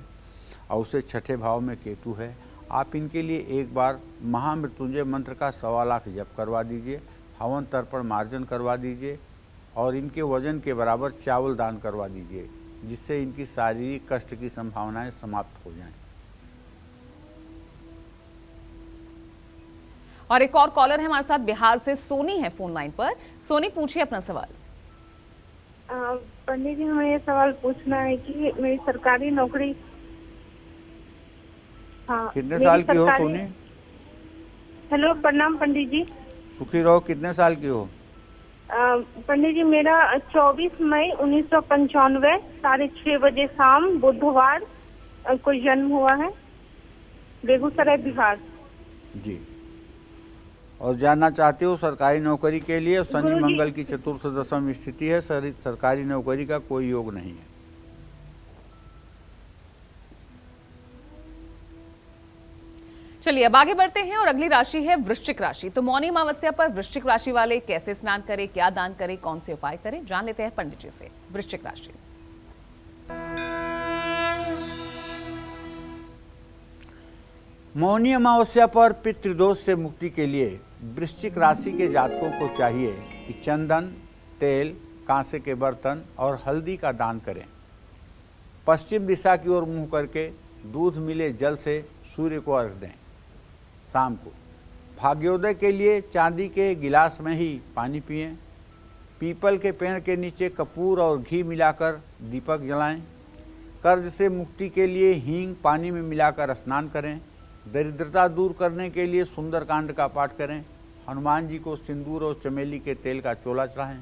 और उसे छठे भाव में केतु है। आप इनके लिए एक बार महामृत्युंजय मंत्र का 1.25 लाख जप करवा दीजिए, हवन तर्पण मार्जन करवा दीजिए और इनके वजन के बराबर चावल दान करवा दीजिए, जिससे इनकी शारीरिक कष्ट की संभावनाएं समाप्त हो जाएं। और एक और कॉलर है हमारे साथ बिहार से, सोनी है फोन लाइन पर। सोनी, पूछिए अपना सवाल। पंडित जी, हमें ये सवाल पूछना है कि मेरी सरकारी नौकरी। हाँ, कितने साल की हो सोनी? हेलो, प्रणाम पंडित जी। सुखी रहो। कितने साल की हो? पंडित जी, मेरा 24 मई 1995 6:30 बजे शाम बुधवार को जन्म हुआ है, बेगूसराय बिहार। जी। और जानना चाहते हो सरकारी नौकरी के लिए? शनि मंगल की चतुर्थ दशम स्थिति है, सरकारी नौकरी का कोई योग नहीं है। चलिए अब आगे बढ़ते हैं और अगली राशि है वृश्चिक राशि। तो मौनी अमावस्या पर वृश्चिक राशि वाले कैसे स्नान करें, क्या दान करें, कौन से उपाय करें, जान लेते हैं पंडित जी से। वृश्चिक राशि, मौनी अमावस्या पर पितृदोष से मुक्ति के लिए वृश्चिक राशि के जातकों को चाहिए कि चंदन, तेल, कांसे के बर्तन और हल्दी का दान करें। पश्चिम दिशा की ओर मुंह करके दूध मिले जल से सूर्य को अर्घ दें। शाम को भाग्योदय के लिए चांदी के गिलास में ही पानी पिएं। पीपल के पेड़ के नीचे कपूर और घी मिलाकर दीपक जलाएं। कर्ज से मुक्ति के लिए हींग पानी में मिलाकर स्नान करें। दरिद्रता दूर करने के लिए सुंदरकांड का पाठ करें। हनुमान जी को सिंदूर और चमेली के तेल का चोला चढ़ाएं।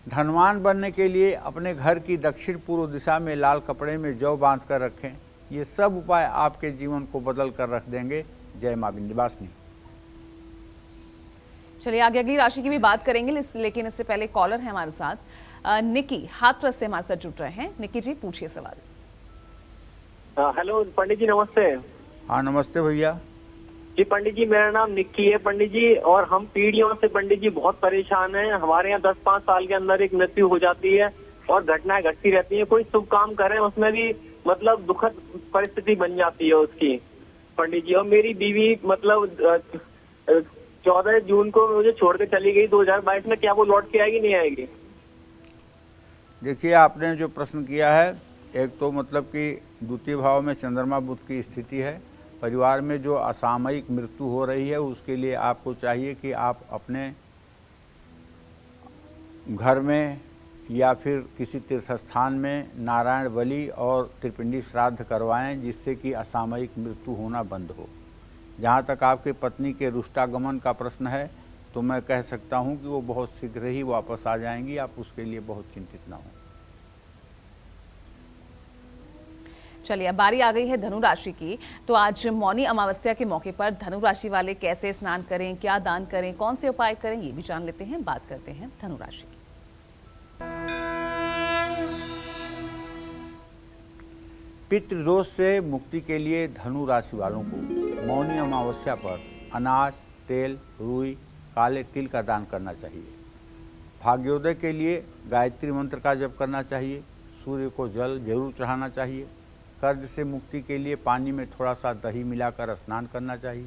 धनवान बनने के लिए अपने घर की दक्षिण पूर्व दिशा में लाल कपड़े में जौ बांध कर रखें। ये सब उपाय आपके जीवन को बदल कर रख देंगे। जय मां विंध्यवासिनी। चलिए आगे अगली राशि की भी बात करेंगे, लेकिन इससे पहले कॉलर है हमारे साथ निकी हाथरस से हमारे साथ जुड़ रहे हैं। निकी जी, पूछिए सवाल। हेलो पंडित जी, नमस्ते। हाँ नमस्ते भैया जी। पंडित जी, मेरा नाम निक्की है पंडित जी, और हम पीढ़ियों से पंडित जी बहुत परेशान हैं। हमारे यहाँ 10-5 साल के अंदर एक मृत्यु हो जाती है और घटनाएं घटती रहती हैं। कोई शुभ काम करें उसमें भी मतलब दुखद परिस्थिति बन जाती है उसकी पंडित जी। और मेरी बीवी मतलब 14 जून को मुझे छोड़ के चली गई 2022 में। क्या वो लौट के आएगी, नहीं आएगी? देखिए, आपने जो प्रश्न किया है, एक तो मतलब कि द्वितीय भाव में चंद्रमा बुध की स्थिति है। परिवार में जो असामयिक मृत्यु हो रही है उसके लिए आपको चाहिए कि आप अपने घर में या फिर किसी तीर्थ स्थान में नारायण बलि और त्रिपिंडी श्राद्ध करवाएं, जिससे कि असामयिक मृत्यु होना बंद हो। जहाँ तक आपके पत्नी के रुष्टागमन का प्रश्न है, तो मैं कह सकता हूँ कि वो बहुत शीघ्र ही वापस आ जाएंगी। आप उसके लिए बहुत चिंतित ना हो। चलिए अब बारी आ गई है धनु राशि की। तो आज मौनी अमावस्या के मौके पर धनु राशि वाले कैसे स्नान करें, क्या दान करें, कौन से उपाय करें, ये भी जान लेते हैं। बात करते हैं धनु राशि की। पितृदोष से मुक्ति के लिए धनु राशि वालों को मौनी अमावस्या पर अनाज, तेल, रुई, काले तिल का दान करना चाहिए। भाग्योदय के लिए गायत्री मंत्र का जप करना चाहिए। सूर्य को जल जरूर चढ़ाना चाहिए। कर्ज से मुक्ति के लिए पानी में थोड़ा सा दही मिलाकर स्नान करना चाहिए।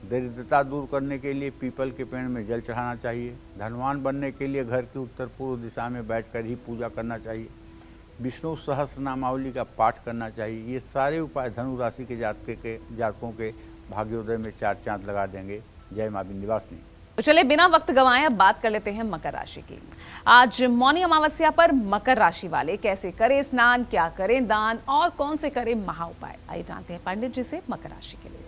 दरिद्रता दूर करने के लिए पीपल के पेड़ में जल चढ़ाना चाहिए। धनवान बनने के लिए घर की उत्तर पूर्व दिशा में बैठकर ही पूजा करना चाहिए। विष्णु सहस्रनामावली का पाठ करना चाहिए। ये सारे उपाय धनु राशि के जातकों के भाग्योदय में 4 चांद लगा देंगे। जय मां विंध्यवासिनी। तो चले बिना वक्त गंवाए अब बात कर लेते हैं मकर राशि की। आज मौनी अमावस्या पर मकर राशि वाले कैसे करें स्नान, क्या करें दान और कौन से करें महा उपाय, आइए जानते हैं पंडित जी से मकर राशि के लिए।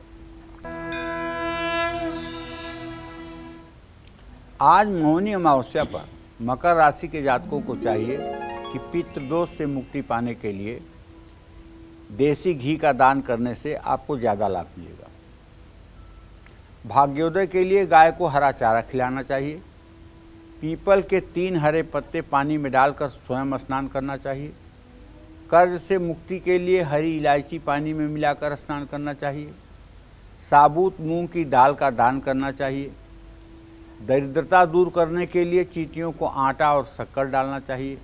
आज मौनी अमावस्या पर मकर राशि के जातकों को चाहिए कि पितृदोष से मुक्ति पाने के लिए देसी घी का दान करने से आपको ज़्यादा लाभ मिलेगा। भाग्योदय के लिए गाय को हरा चारा खिलाना चाहिए। पीपल के 3 हरे पत्ते पानी में डालकर स्वयं स्नान करना चाहिए। कर्ज से मुक्ति के लिए हरी इलायची पानी में मिलाकर स्नान करना चाहिए। साबुत मूंग की दाल का दान करना चाहिए। दरिद्रता दूर करने के लिए चींटियों को आटा और शक्कर डालना चाहिए।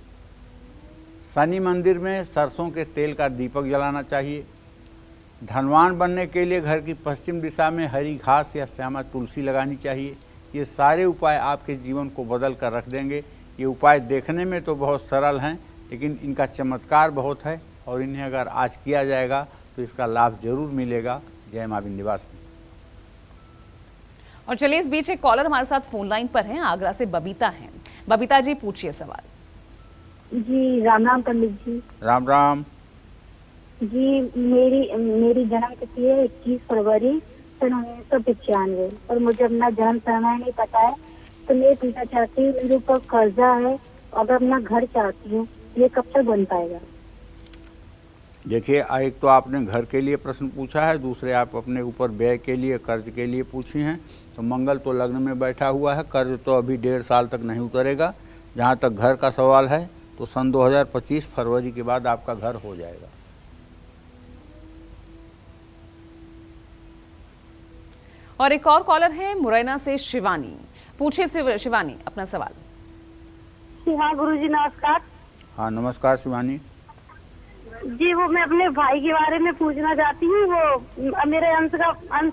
शनि मंदिर में सरसों के तेल का दीपक जलाना चाहिए। धनवान बनने के लिए घर की पश्चिम दिशा में हरी घास या श्यामा तुलसी लगानी चाहिए। ये सारे उपाय आपके जीवन को बदल कर रख देंगे। ये उपाय देखने में तो बहुत सरल हैं, लेकिन इनका चमत्कार बहुत है और इन्हें अगर आज किया जाएगा तो इसका लाभ जरूर मिलेगा। जय मां विंध्यवासिनी। और चलिए इस बीच एक कॉलर हमारे साथ फोन लाइन पर हैं, आगरा से बबीता हैं। बबीता जी पूछिए सवाल। जी राम राम पंडित जी। राम राम जी मेरी जन्म तिथि है 21 फरवरी सन 1995 और मुझे अपना जन्म समय नहीं पता है, तो मैं पूछना चाहती हूँ मेरे ऊपर कर्जा है और अपना घर चाहती हूँ, ये कब तक बन पाएगा? देखिए, एक तो आपने घर के लिए प्रश्न पूछा है, दूसरे आप अपने ऊपर व्यय के लिए कर्ज के लिए पूछी हैं। तो मंगल तो लग्न में बैठा हुआ है, कर्ज तो अभी 1.5 साल तक नहीं उतरेगा। जहाँ तक घर का सवाल है तो सन 2025 फरवरी के बाद आपका घर हो जाएगा। और एक और कॉलर है मुरैना से शिवानी। पूछिए शिवानी अपना सवाल। हाँ गुरुजी नमस्कार। हाँ नमस्कार शिवानी जी, वो मैं अपने भाई के बारे में पूछना चाहती हूँ। वो मेरे अंश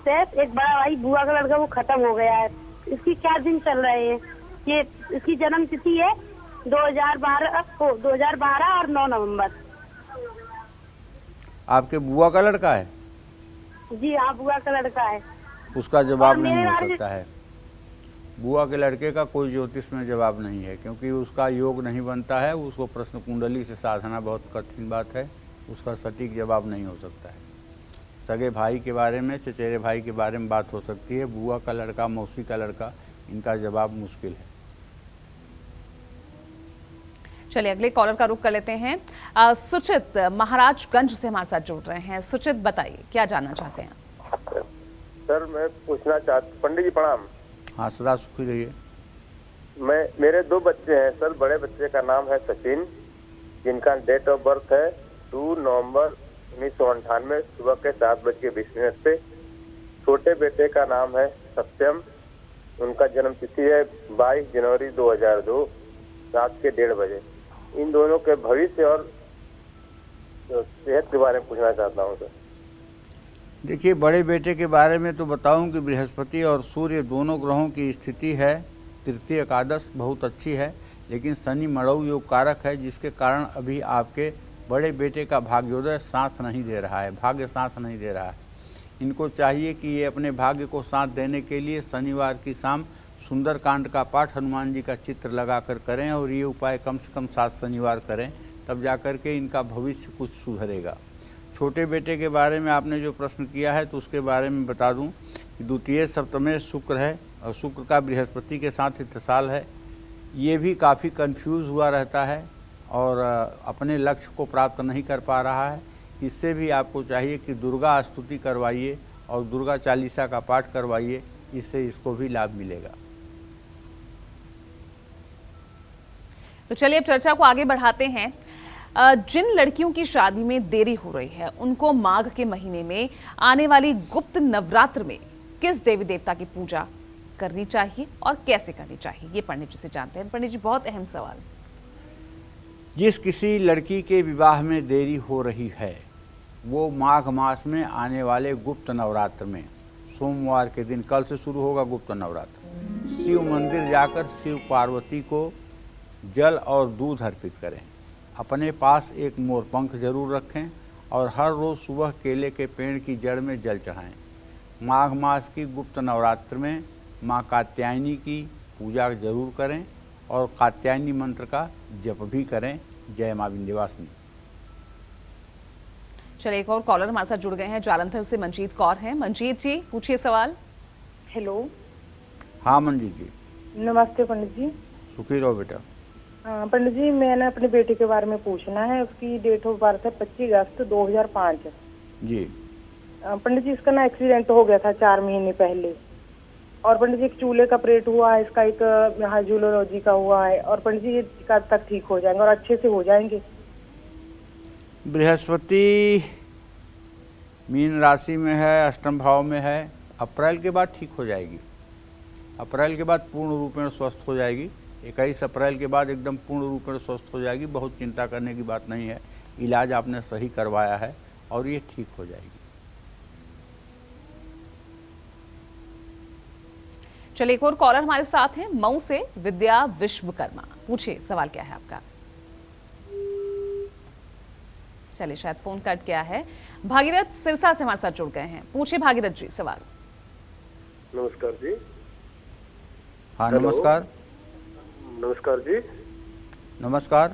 है, एक बड़ा भाई बुआ का लड़का, वो खत्म हो गया है। इसकी क्या दिन चल रहे हैं? ये इसकी जन्म तिथि है 2012 और 9 नवंबर। आपके बुआ का लड़का है? जी हाँ, बुआ का लड़का है। उसका जवाब नहीं हो सकता है। बुआ के लड़के का कोई ज्योतिष में जवाब नहीं है, क्योंकि उसका योग नहीं बनता है। उसको प्रश्न कुंडली से साधना बहुत कठिन बात है, उसका सटीक जवाब नहीं हो सकता है। सगे भाई के बारे में, चचेरे भाई के बारे में बात हो सकती है। बुआ का लड़का, मौसी का लड़का, इनका जवाब मुश्किल है। चलिए अगले कॉलर का रुख कर लेते हैं। सुचित महाराजगंज से हमारे साथ जुड़ रहे हैं। सुचित बताइए क्या जानना चाहते हैं? सर मैं पूछना चाहता, पंडित जी प्रणाम। हाँ सदा सुखी रहिए। मेरे 2 बच्चे हैं सर। बड़े बच्चे का नाम है सचिन, जिनका डेट ऑफ बर्थ है 2 नवंबर 1998 सुबह के 7:20 पे। छोटे बेटे का नाम है सत्यम, उनका जन्म तिथि है 22 जनवरी 2002 रात के 1:30 बजे। इन दोनों के भविष्य और सेहत के बारे में पूछना चाहता हूँ सर। देखिए, बड़े बेटे के बारे में तो बताऊं कि बृहस्पति और सूर्य दोनों ग्रहों की स्थिति है तृतीय एकादश बहुत अच्छी है, लेकिन शनि मड़ऊ योग कारक है, जिसके कारण अभी आपके बड़े बेटे का भाग्योदय साथ नहीं दे रहा है, भाग्य साथ नहीं दे रहा है। इनको चाहिए कि ये अपने भाग्य को साथ देने के लिए शनिवार की शाम सुंदरकांड का पाठ हनुमान जी का चित्र लगाकर करें, और ये उपाय कम से कम 7 शनिवार करें, तब जाकर के इनका भविष्य कुछ सुधरेगा। छोटे बेटे के बारे में आपने जो प्रश्न किया है तो उसके बारे में बता दूं कि द्वितीय सप्तमे शुक्र है और शुक्र का बृहस्पति के साथ इत्तिसाल है। ये भी काफ़ी कंफ्यूज हुआ रहता है और अपने लक्ष्य को प्राप्त नहीं कर पा रहा है। इससे भी आपको चाहिए कि दुर्गा स्तुति करवाइए और दुर्गा चालीसा का पाठ करवाइए, इससे इसको भी लाभ मिलेगा। तो चलिए अब चर्चा को आगे बढ़ाते हैं। जिन लड़कियों की शादी में देरी हो रही है, उनको माघ के महीने में आने वाली गुप्त नवरात्र में किस देवी देवता की पूजा करनी चाहिए और कैसे करनी चाहिए, ये पंडित जी से जानते हैं। पंडित जी बहुत अहम सवाल। जिस किसी लड़की के विवाह में देरी हो रही है, वो माघ मास में आने वाले गुप्त नवरात्र में सोमवार के दिन, कल से शुरू होगा गुप्त नवरात्र, शिव मंदिर जाकर शिव पार्वती को जल और दूध अर्पित करें। अपने पास एक मोरपंख जरूर रखें और हर रोज़ सुबह केले के पेड़ की जड़ में जल चढ़ाएं। माघ मास की गुप्त नवरात्र में माँ कात्यायनी की पूजा जरूर करें और कात्यायनी मंत्र का जप भी करें। जय माँ विंध्यवासिनी। चलिए एक और कॉलर हमारे साथ जुड़ गए हैं, जालंधर से मंजीत कौर हैं। मंजीत जी पूछिए सवाल। हेलो। हाँ मंजीत जी। नमस्ते पंडित जी। सुखी रहो बेटा। पंडित जी मैंने अपनी बेटी के बारे में पूछना है। उसकी डेट ऑफ बर्थ है 25 अगस्त 2005 जी। पंडित जी इसका ना एक्सीडेंट हो गया था 4 महीने पहले, और पंडित जी एक चूल्हे का ऑपरेट हुआ है, इसका एक हाइड्रोलॉजी का हुआ है, और पंडित जी ये कब तक ठीक हो जाएंगे और अच्छे से हो जाएंगे? बृहस्पति मीन राशि में है, अष्टम भाव में है, अप्रैल के बाद ठीक हो जाएगी। अप्रैल के बाद पूर्ण रूप में स्वस्थ हो जाएगी। 21 अप्रैल के बाद एकदम पूर्ण रूप में स्वस्थ हो जाएगी। बहुत चिंता करने की बात नहीं है, इलाज आपने सही करवाया है और ये ठीक हो जाएगी। चलिए एक और कॉलर हमारे साथ हैं, मऊ से विद्या विश्वकर्मा। पूछिए सवाल क्या है आपका। चलिए शायद फोन कट गया है। भागीरथ सिरसा से हमारे साथ जुड़ गए हैं। पूछिए भागीरथ जी सवाल। नमस्कार जी। हाँ हेलो। नमस्कार। नमस्कार जी। नमस्कार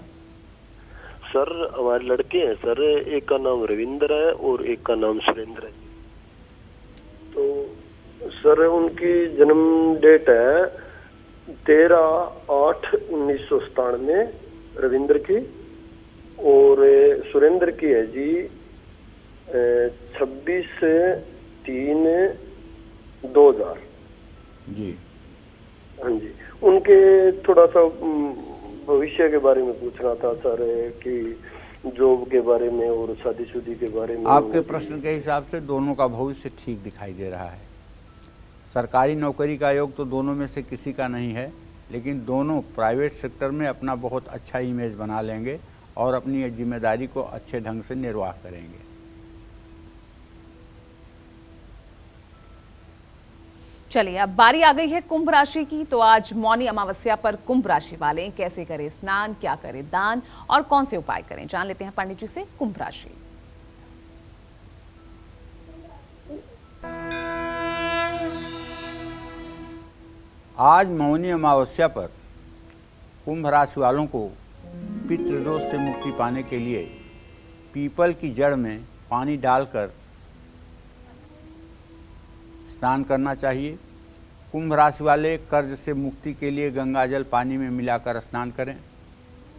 सर, हमारे लड़के हैं सर, एक का नाम रविंद्र है और एक का नाम सुरेंद्र है। तो सर उनकी जन्म डेट है 13/8/1997 रविंद्र की, और सुरेंद्र की है जी 26/3/2000 जी। हाँ जी। उनके थोड़ा सा भविष्य के बारे में पूछना था सर, कि जॉब के बारे में और शादीशुदी के बारे में। आपके प्रश्न के हिसाब से दोनों का भविष्य ठीक दिखाई दे रहा है। सरकारी नौकरी का योग तो दोनों में से किसी का नहीं है, लेकिन दोनों प्राइवेट सेक्टर में अपना बहुत अच्छा इमेज बना लेंगे और अपनी जिम्मेदारी को अच्छे ढंग से निर्वाह करेंगे। चलिए अब बारी आ गई है कुंभ राशि की। तो आज मौनी अमावस्या पर कुंभ राशि वाले कैसे करें स्नान, क्या करें दान और कौन से उपाय करें, जान लेते हैं पंडित जी से। कुंभ राशि आज मौनी अमावस्या पर कुंभ राशि वालों को पितृदोष से मुक्ति पाने के लिए पीपल की जड़ में पानी डालकर स्नान करना चाहिए। कुंभ राशि वाले कर्ज से मुक्ति के लिए गंगा जल पानी में मिलाकर स्नान करें।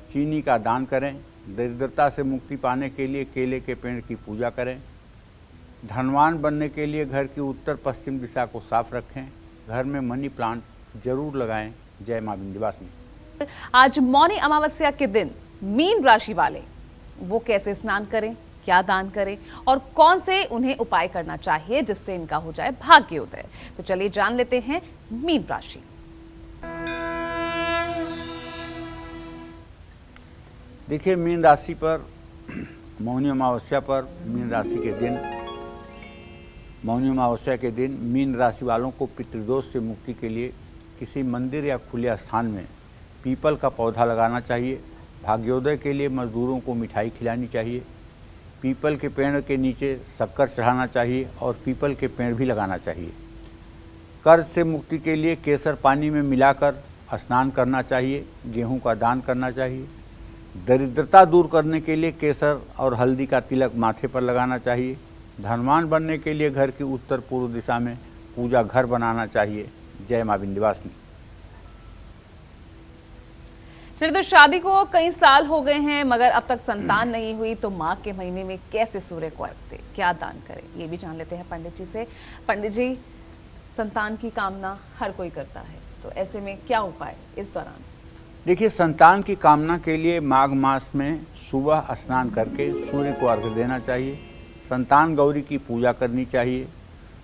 चीनी का दान करें। दरिद्रता से मुक्ति पाने के लिए केले के पेड़ की पूजा करें। धनवान बनने के लिए घर की उत्तर पश्चिम दिशा को साफ रखें। घर में मनी प्लांट जरूर लगाएं। जय मां विंध्यवासिनी। आज मौनी अमावस्या के दिन मीन राशि वाले वो कैसे स्नान करें, क्या दान करें और कौन से उन्हें उपाय करना चाहिए जिससे इनका हो जाए भाग्योदय। तो चलिए जान लेते हैं मीन राशि। देखिए मीन राशि पर मौनी अमावस्या पर मीन राशि के दिन मौनी अमावस्या के दिन मीन राशि वालों को पितृदोष से मुक्ति के लिए किसी मंदिर या खुले स्थान में पीपल का पौधा लगाना चाहिए। भाग्योदय के लिए मजदूरों को मिठाई खिलानी चाहिए। पीपल के पेड़ के नीचे शक्कर चढ़ाना चाहिए और पीपल के पेड़ भी लगाना चाहिए। कर्ज से मुक्ति के लिए केसर पानी में मिलाकर स्नान करना चाहिए। गेहूं का दान करना चाहिए। दरिद्रता दूर करने के लिए केसर और हल्दी का तिलक माथे पर लगाना चाहिए। धनवान बनने के लिए घर की उत्तर पूर्व दिशा में पूजा घर बनाना चाहिए। जय मां विंध्यवासिनी। चलिए तो शादी को कई साल हो गए हैं मगर अब तक संतान नहीं हुई, तो माघ के महीने में कैसे सूर्य को अर्घ्य दें, क्या दान करें, ये भी जान लेते हैं पंडित जी से। पंडित जी, संतान की कामना हर कोई करता है, तो ऐसे में क्या उपाय इस दौरान? देखिए संतान की कामना के लिए माघ मास में सुबह स्नान करके सूर्य को अर्घ्य देना चाहिए। संतान गौरी की पूजा करनी चाहिए।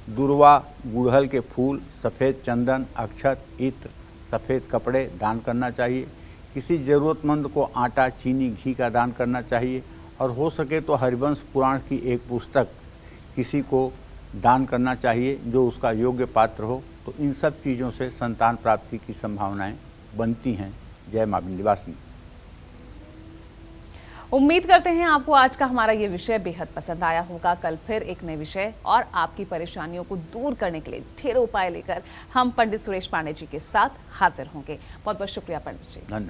दुर्वा, गुड़हल के फूल, सफ़ेद चंदन, अक्षत, इत्र, सफ़ेद कपड़े दान करना चाहिए। किसी ज़रूरतमंद को आटा, चीनी, घी का दान करना चाहिए और हो सके तो हरिवंश पुराण की एक पुस्तक किसी को दान करना चाहिए जो उसका योग्य पात्र हो। तो इन सब चीज़ों से संतान प्राप्ति की संभावनाएं बनती हैं। जय मां विंध्यवासिनी। उम्मीद करते हैं आपको आज का हमारा ये विषय बेहद पसंद आया होगा। कल फिर एक नए विषय और आपकी परेशानियों को दूर करने के लिए ढेरों उपाय लेकर हम पंडित सुरेश पांडे जी के साथ हाजिर होंगे। बहुत बहुत शुक्रिया पंडित जी। धन्यवाद।